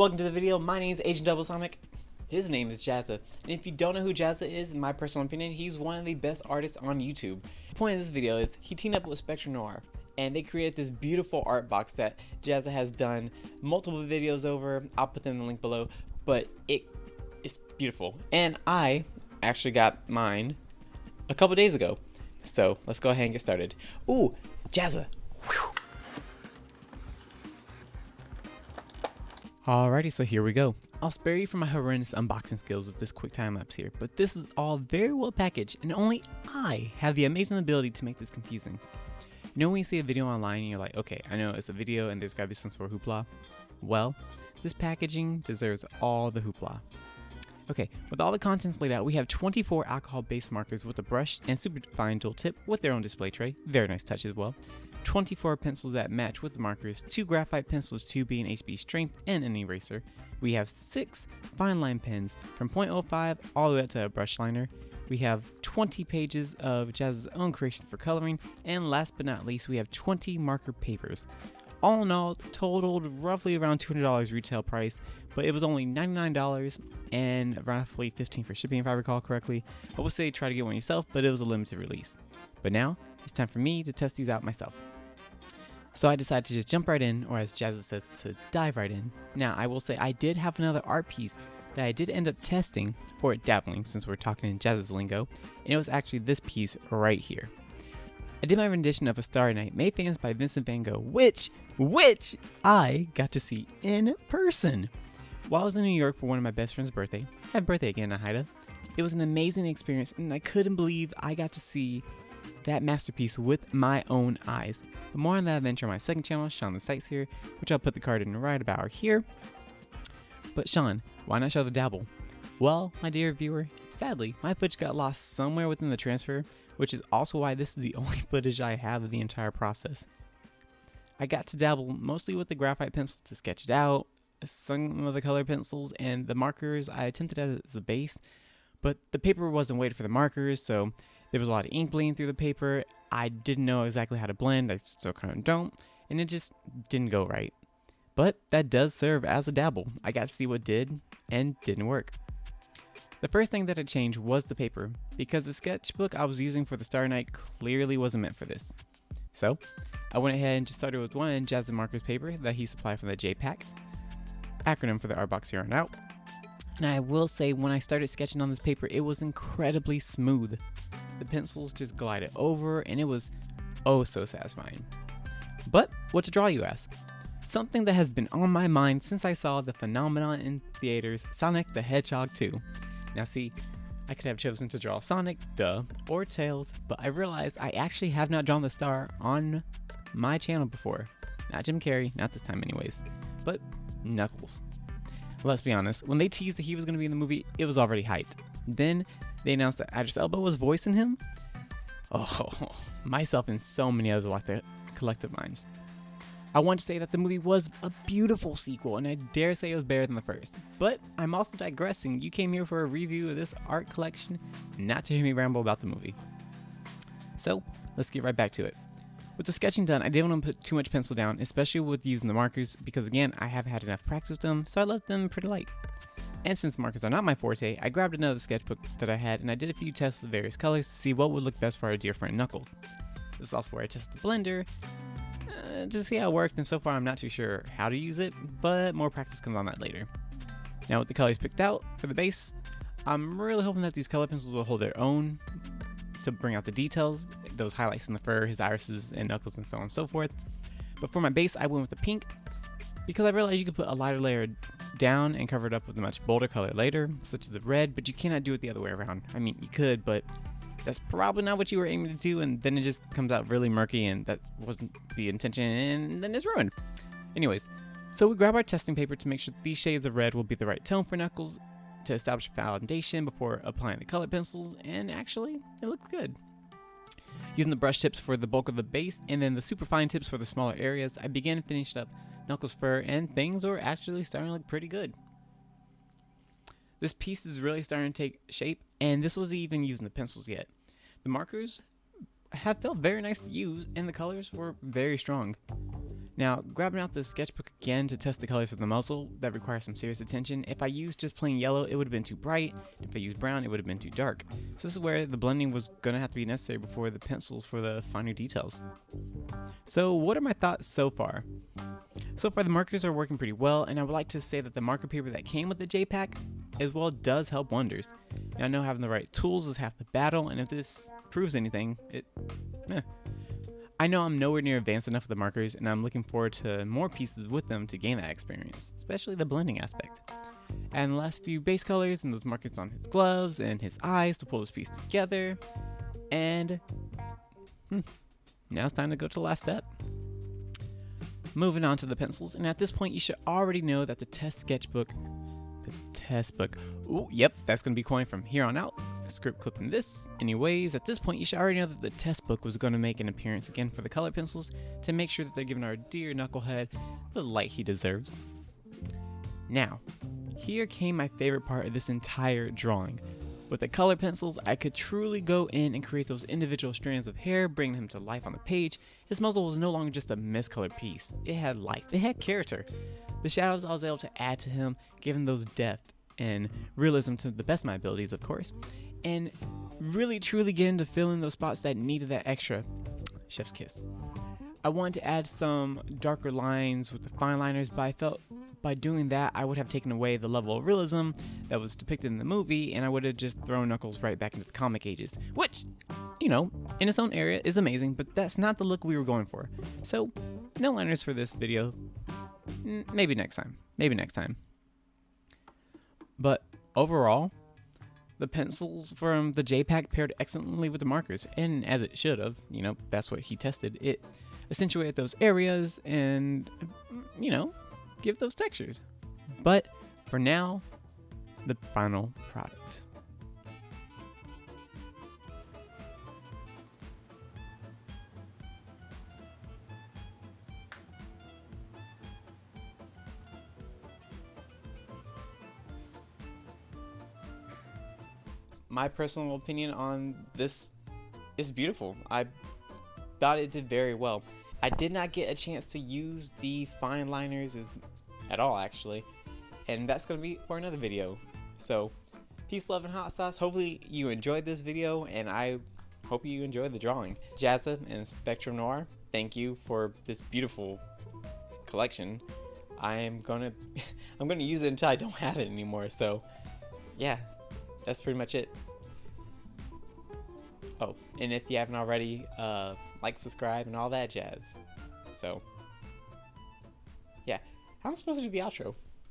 Welcome to the video. My name is Agent Double Sonic. His name is Jazza. And if you don't know who Jazza is, in my personal opinion, he's one of the best artists on YouTube. The point of this video is he teamed up with Spectrum Noir, and they created this beautiful art box that Jazza has done multiple videos over. I'll put them in the link below, but it's beautiful. And I actually got mine a couple days ago. So let's go ahead and get started. Ooh, Jazza. Whew. Alrighty, so here we go. I'll spare you from my horrendous unboxing skills with this quick time lapse here, but this is all very well packaged, and only I have the amazing ability to make this confusing. You know when you see a video online and you're like, okay, I know it's a video and there's gotta be some sort of hoopla? Well, this packaging deserves all the hoopla. Okay, with all the contents laid out, we have 24 alcohol-based markers with a brush and super fine dual tip with their own display tray. Very nice touch as well. 24 pencils that match with the markers, 2 graphite pencils, 2B and HB strength, and an eraser. We have 6 fine line pens from .05 all the way up to a brush liner. We have 20 pages of Jazza's own creations for coloring, and last but not least, we have 20 marker papers. All in all, totaled roughly around $200 retail price, but it was only $99 and roughly $15 for shipping if I recall correctly. I would say try to get one yourself, but it was a limited release. But now, it's time for me to test these out myself. So I decided to just jump right in, or as Jazza says, to dive right in. Now, I will say I did have another art piece that I did end up testing, or dabbling since we're talking in Jazza's lingo, and it was actually this piece right here. I did my rendition of A Starry Night, made famous by Vincent van Gogh, which I got to see in person. While I was in New York for one of my best friend's birthday, happy birthday again, Ahida. It was an amazing experience, and I couldn't believe I got to see that masterpiece with my own eyes. But more on that adventure on my second channel, SeantheSightSeer, which I'll put the card in right about here. But Sean, why not show the dabble? Well, my dear viewer, sadly, my footage got lost somewhere within the transfer, which is also why this is the only footage I have of the entire process. I got to dabble mostly with the graphite pencil to sketch it out, some of the color pencils, and the markers I attempted as a base, but the paper wasn't weighted for the markers, so there was a lot of ink bleeding through the paper. I didn't know exactly how to blend, I still kind of don't, and it just didn't go right. But that does serve as a dabble. I got to see what did and didn't work. The first thing that had changed was the paper, because the sketchbook I was using for the Starry Night clearly wasn't meant for this. So, I went ahead and just started with one Jazza markers paper that he supplied from the JPAC, acronym for the art box here on out. And I will say, when I started sketching on this paper, it was incredibly smooth. The pencils just glided over, and it was oh so satisfying. But what to draw, you ask? Something that has been on my mind since I saw the phenomenon in theaters, Sonic the Hedgehog 2. Now see, I could have chosen to draw Sonic, duh, or Tails, but I realized I actually have not drawn the star on my channel before. Not Jim Carrey, not this time anyways, but Knuckles. Let's be honest, when they teased that he was going to be in the movie, it was already hyped. Then they announced that Idris Elba was voicing him. Oh, myself and so many others like their collective minds. I want to say that the movie was a beautiful sequel, and I dare say it was better than the first. But I'm also digressing. You came here for a review of this art collection, not to hear me ramble about the movie. So, let's get right back to it. With the sketching done, I didn't want to put too much pencil down, especially with using the markers, because again, I haven't had enough practice with them, so I left them pretty light. And since markers are not my forte, I grabbed another sketchbook that I had, and I did a few tests with various colors to see what would look best for our dear friend Knuckles. This is also where I tested the blender, to see how it worked, and so far I'm not too sure how to use it, but more practice comes on that later. Now with the colors picked out for the base, I'm really hoping that these color pencils will hold their own to bring out the details, those highlights in the fur, his irises, and Knuckles, and so on and so forth. But for my base, I went with the pink, because I realized you could put a lighter layer down and cover it up with a much bolder color later, such as the red, but you cannot do it the other way around. I mean, you could, but that's probably not what you were aiming to do, and then it just comes out really murky, and that wasn't the intention, and then it's ruined. Anyways, so we grab our testing paper to make sure these shades of red will be the right tone for Knuckles to establish a foundation before applying the color pencils, and actually, it looks good. Using the brush tips for the bulk of the base, and then the super fine tips for the smaller areas, I began to finish up Knuckles' fur, and things were actually starting to look pretty good. This piece is really starting to take shape, and this wasn't even using the pencils yet. The markers have felt very nice to use, and the colors were very strong. Now, grabbing out the sketchbook again to test the colors of the muzzle, that requires some serious attention. If I used just plain yellow, it would have been too bright. If I used brown, it would have been too dark. So this is where the blending was going to have to be necessary before the pencils for the finer details. So what are my thoughts so far? So far the markers are working pretty well, and I would like to say that the marker paper that came with the JPAC as well does help wonders. Now I know having the right tools is half the battle, and if this proves anything, I know I'm nowhere near advanced enough with the markers, and I'm looking forward to more pieces with them to gain that experience, especially the blending aspect. And the last few base colors and those markers on his gloves and his eyes to pull this piece together. And now it's time to go to the last step. Moving on to the pencils, and at this point you should already know that the test book, ooh, yep, that's going to be coined from here on out. Script clipping this. Anyways, at this point you should already know that the test book was going to make an appearance again for the color pencils to make sure that they're giving our dear knucklehead the light he deserves. Now, here came my favorite part of this entire drawing. With the color pencils, I could truly go in and create those individual strands of hair, bring them to life on the page. His muzzle was no longer just a miscolored piece. It had life. It had character. The shadows I was able to add to him, giving those depth and realism to the best of my abilities, of course, and really truly get into filling those spots that needed that extra chef's kiss. I wanted to add some darker lines with the fine liners, but I felt by doing that I would have taken away the level of realism that was depicted in the movie, and I would have just thrown Knuckles right back into the comic ages, which, you know, in its own area is amazing, but that's not the look we were going for. So no liners for this video. Maybe next time. But overall, the pencils from the JPAC paired excellently with the markers, and as it should have, you know, that's what he tested. It accentuated those areas and, you know, give those textures. But for now, the final product. My personal opinion on this is beautiful. I thought it did very well. I did not get a chance to use the fine liners at all, actually, and that's going to be for another video. So, peace, love, and hot sauce. Hopefully you enjoyed this video, and I hope you enjoyed the drawing. Jazza and Spectrum Noir, thank you for this beautiful collection. I'm gonna use it until I don't have it anymore. So, yeah. That's pretty much it. Oh, and if you haven't already, like, subscribe, and all that jazz. So, yeah. How am I supposed to do the outro?